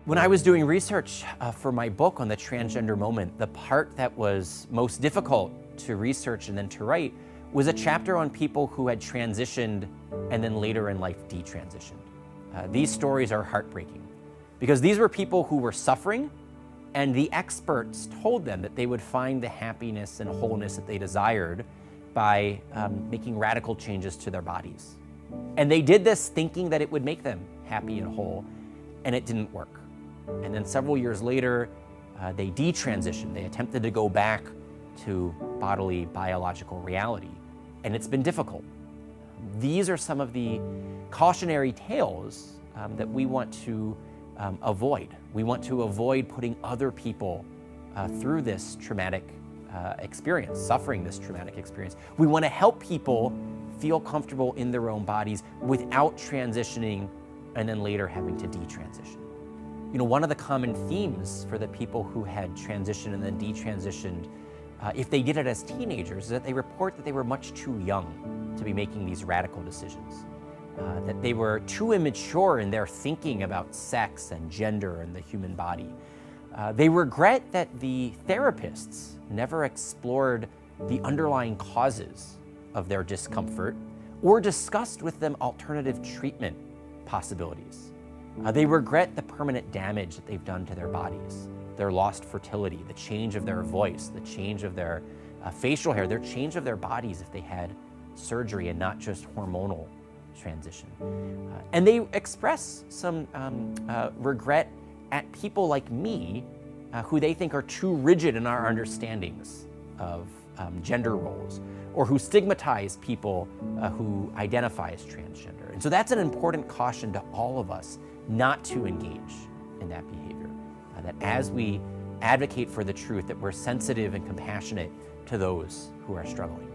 When I was doing research for my book on the transgender moment, the part that was most difficult to research and then to write was a chapter on people who had transitioned and then later in life detransitioned. These stories are heartbreaking because these were people who were suffering, and the experts told them that they would find the happiness and wholeness that they desired by making radical changes to their bodies. And they did this thinking that it would make them happy and whole, and it didn't work. And then several years later, they detransitioned. They attempted to go back to bodily, biological reality, and it's been difficult. These are some of the cautionary tales that we want to avoid. We want to avoid putting other people through this traumatic experience, suffering this traumatic experience. We want to help people feel comfortable in their own bodies without transitioning and then later having to detransition. You know, one of the common themes for the people who had transitioned and then detransitioned, if they did it as teenagers, is that they report that they were much too young to be making these radical decisions, that they were too immature in their thinking about sex and gender and the human body. They regret that the therapists never explored the underlying causes of their discomfort or discussed with them alternative treatment possibilities. They regret the permanent damage that they've done to their bodies, their lost fertility, the change of their voice, the change of their facial hair, their change of their bodies if they had surgery and not just hormonal transition. And they express some regret at people like me who they think are too rigid in our understandings of gender roles, or who stigmatize people who identify as transgender. And so that's an important caution to all of us not to engage in that behavior. That as we advocate for the truth, that we're sensitive and compassionate to those who are struggling.